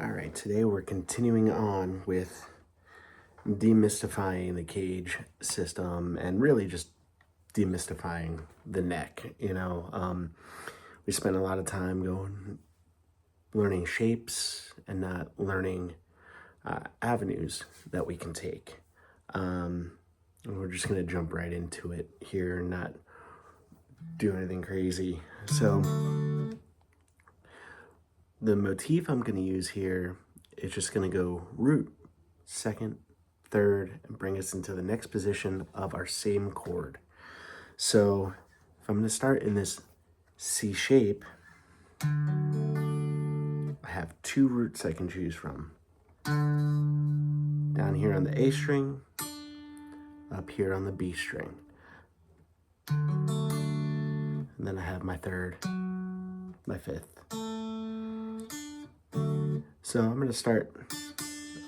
All right, today we're continuing on with demystifying the cage system and really just demystifying the neck. We spent a lot of time learning shapes and not learning avenues that we can take. And we're just going to jump right into it here and not do anything crazy. So the motif I'm going to use here is just going to go root, second, third, and bring us into the next position of our same chord. So if I'm going to start in this C shape, I have two roots I can choose from. Down here on the A string, up here on the B string. And then I have my third, my fifth. So I'm going to start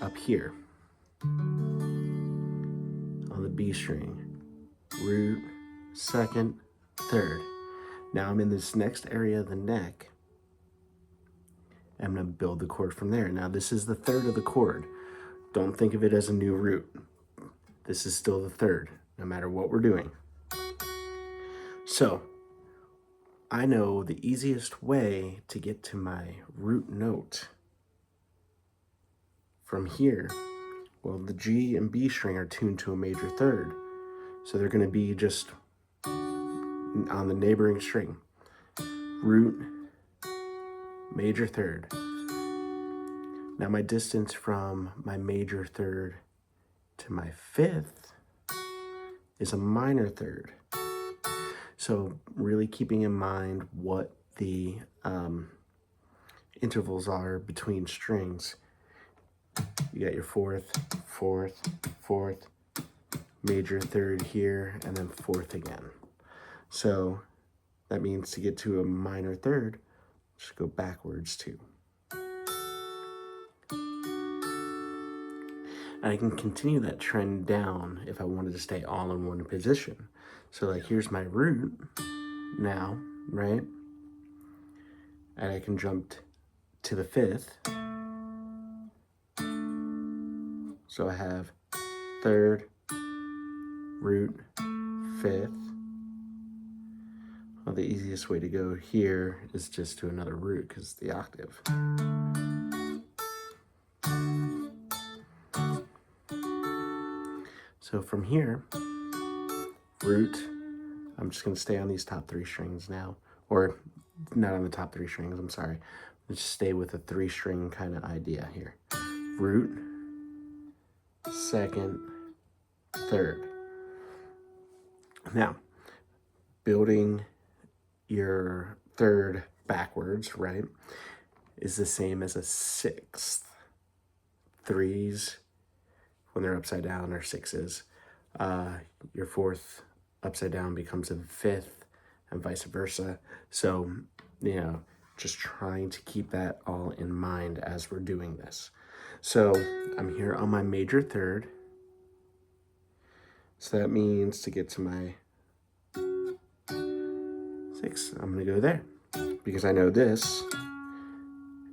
up here on the B string, root, second, third. Now I'm in this next area of the neck. I'm going to build the chord from there. Now this is the third of the chord. Don't think of it as a new root. This is still the third, no matter what we're doing. So I know the easiest way to get to my root note from here. Well, the G and B string are tuned to a major third. So they're going to be just on the neighboring string. Root, major third. Now my distance from my major third to my fifth is a minor third. So really keeping in mind what the intervals are between strings. You got your fourth, fourth, fourth, major third here, and then fourth again. So that means to get to a minor third, just go backwards two. And I can continue that trend down if I wanted to stay all in one position. So like here's my root now, right? And I can jump to the fifth. So I have third, root, fifth. Well, the easiest way to go here is just to another root because it's the octave. So from here, root, I'm just going to stay on these top three strings now, or not on the top three strings, I'm sorry. Let's just stay with a three string kind of idea here. Root, second, third. Now, building your third backwards, right, is the same as a sixth. Threes, when they're upside down, are sixes. Your fourth upside down becomes a fifth, and vice versa. So, just trying to keep that all in mind as we're doing this. So I'm here on my major third. So that means to get to my sixth, I'm going to go there because I know this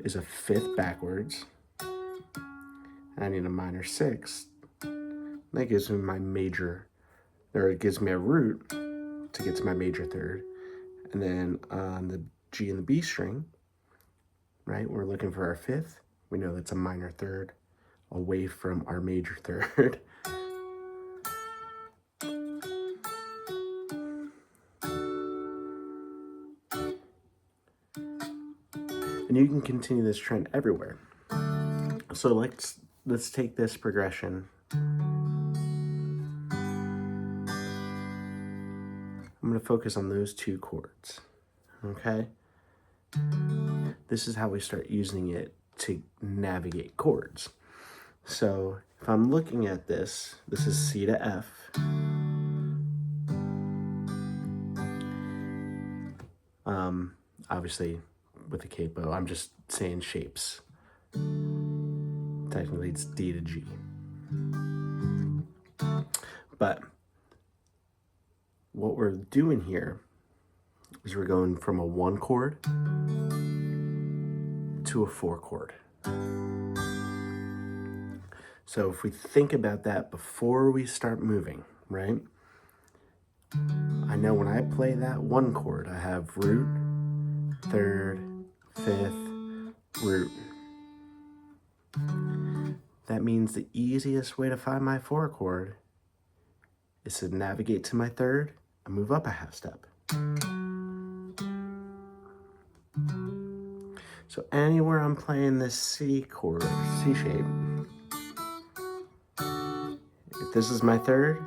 is a fifth backwards. I need a minor sixth. That gives me my major, or it gives me a root to get to my major third. And then on the G and the B string, right, we're looking for our fifth. We know that's a minor third away from our major third. And you can continue this trend everywhere. So let's take this progression I'm going to focus on those 2 chords, okay? This is how we start using it to navigate chords. So if I'm looking at this is C to F. Obviously with the capo, I'm just saying shapes. Technically it's D to G. But what we're doing here is we're going from a 1 chord to a 4 chord. So if we think about that before we start moving, right? I know when I play that 1 chord, I have root, 3rd, 5th, root. That means the easiest way to find my 4 chord is to navigate to my 3rd and move up a half step. So anywhere I'm playing this C chord, C shape, if this is my 3rd,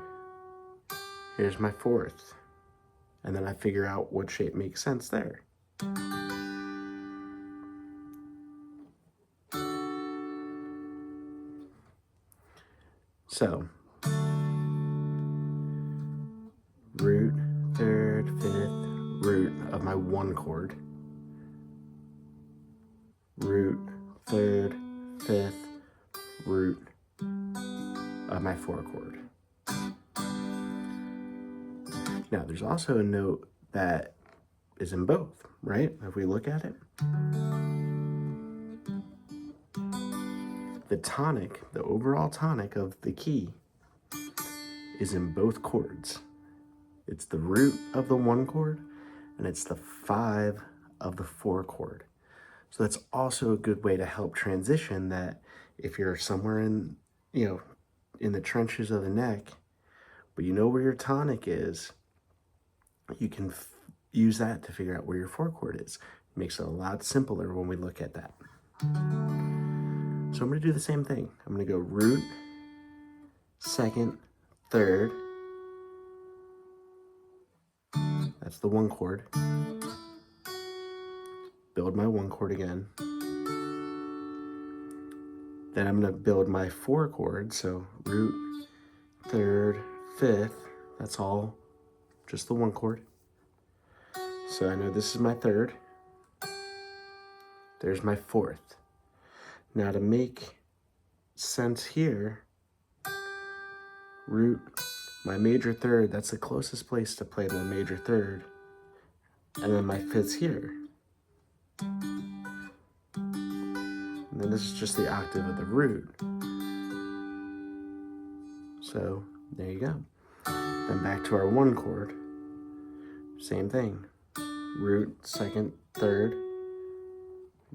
here's my 4th. And then I figure out what shape makes sense there. So, root, 3rd, 5th, root of my 1 chord. Root, 3rd, 5th, root of my 4 chord. Now, there's also a note that is in both, right? If we look at it. The tonic, the overall tonic of the key is in both chords. It's the root of the 1 chord and it's the 5 of the 4 chord. So that's also a good way to help transition that if you're somewhere in, in the trenches of the neck, but you know where your tonic is, you can use that to figure out where your 4 chord is. It makes it a lot simpler when we look at that. So I'm going to do the same thing. I'm going to go root, 2nd, 3rd. That's the 1 chord. Build my 1 chord again. Then I'm going to build my 4 chord. So root, 3rd, 5th. That's all just the 1 chord. So I know this is my 3rd. There's my 4th. Now to make sense here, root, my major 3rd, that's the closest place to play the major 3rd. And then my 5th's here. And then this is just the octave of the root. So there you go. Then back to our 1 chord. Same thing. Root, 2nd, 3rd.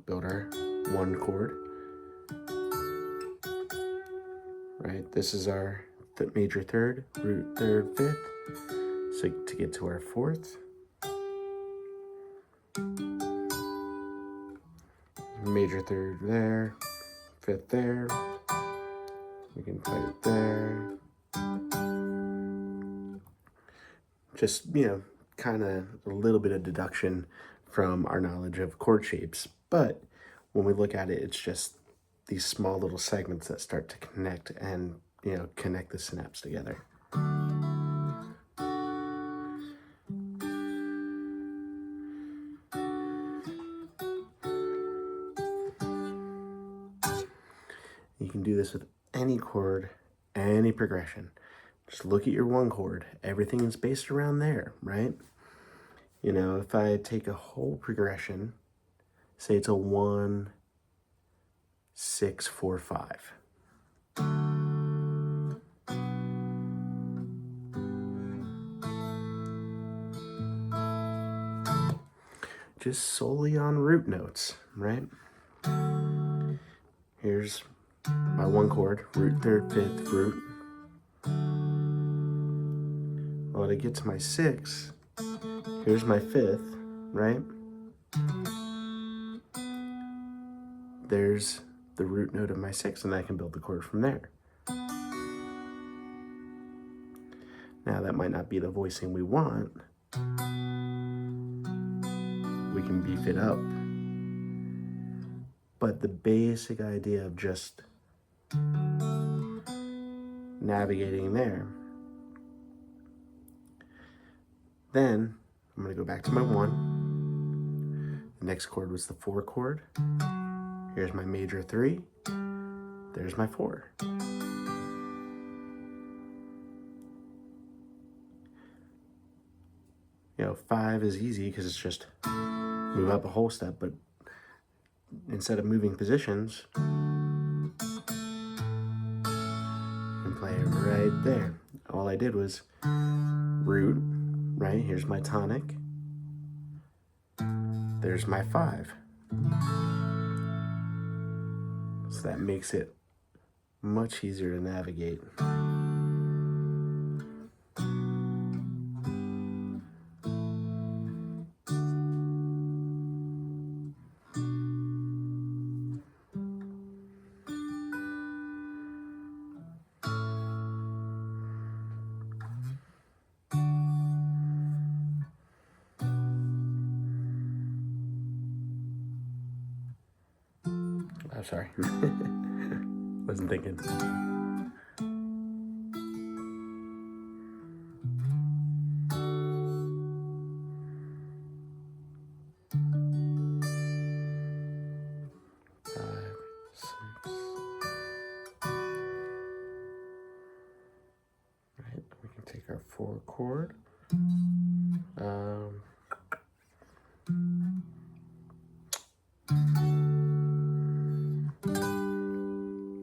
Build our 1 chord. Right, this is our major 3rd, root 3rd, 5th. So to get to our 4th. Major 3rd there, 5th there. We can play it there. Just, kind of a little bit of deduction from our knowledge of chord shapes. But when we look at it, it's just these small little segments that start to connect and, connect the synapse together. You can do this with any chord, any progression. Just look at your 1 chord. Everything is based around there, right? If I take a whole progression, say it's a 1, 6, 4, 5. Just solely on root notes, right? Here's my 1 chord, root 3rd, 5th, root. Well, to get to my 6, here's my 5th, right? There's the root note of my 6, and I can build the chord from there. Now, that might not be the voicing we want, we can beef it up. But the basic idea of just navigating there. Then I'm going to go back to my 1. The next chord was the 4 chord. Here's my major 3. There's my 4. You know, 5 is easy because it's just move up a whole step, but instead of moving positions, you can play it right there. All I did was root, right? Here's my tonic. There's my 5. So that makes it much easier to navigate. I'm sorry. Wasn't thinking. Right, we can take our 4 chord.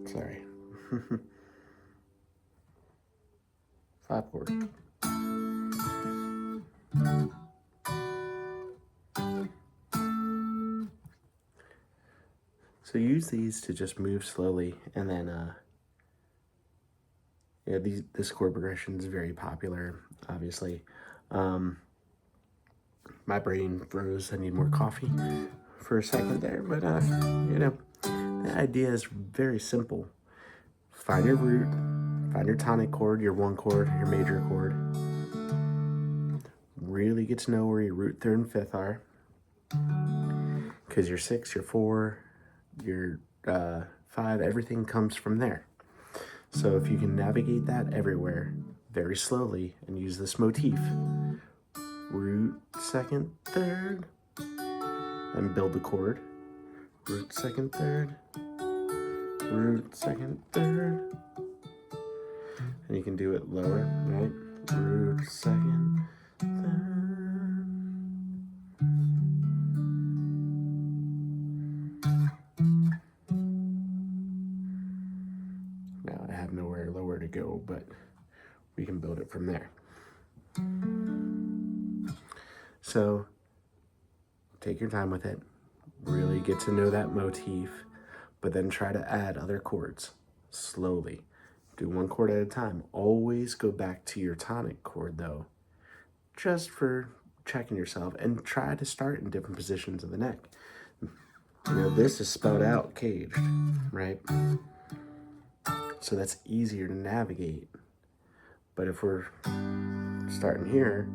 Sorry. 5 chord. So use these to just move slowly, and then yeah, this chord progression is very popular, obviously. My brain froze. I need more coffee for a second there, but you know, the idea is very simple. Find your root, find your tonic chord, your 1 chord, your major chord. Really get to know where your root, 3rd, and 5th are, because your 6, your 4, your 5, everything comes from there. So if you can navigate that everywhere very slowly and use this motif, root, 2nd, 3rd, and build the chord, root, 2nd, 3rd, root, 2nd, 3rd, and you can do it lower, right? Root, 2nd, 3rd. Now I have nowhere lower to go, but we can build it from there. So take your time with it, really get to know that motif, but then try to add other chords slowly. Do 1 chord at a time. Always go back to your tonic chord though, just for checking yourself, and try to start in different positions of the neck. You know, this is spelled out caged, right? So that's easier to navigate. But if we're starting here,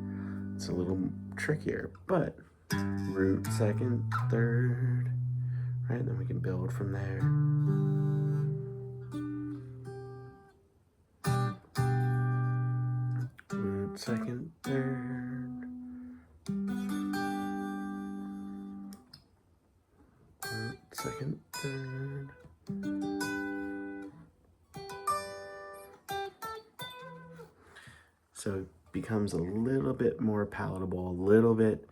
it's a little trickier. But root, 2nd, 3rd, right? Then we can build from there. Root, 2nd, 3rd. Root, 2nd, 3rd. So it becomes a little bit more palatable, a little bit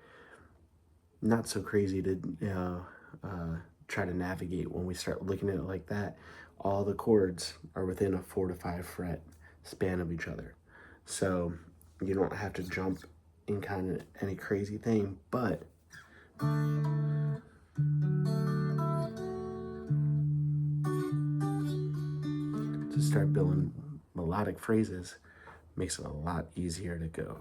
not so crazy to try to navigate when we start looking at it like that. All the chords are within a 4 to 5 fret span of each other. So you don't have to jump in kind of any crazy thing, but to start building melodic phrases makes it a lot easier to go.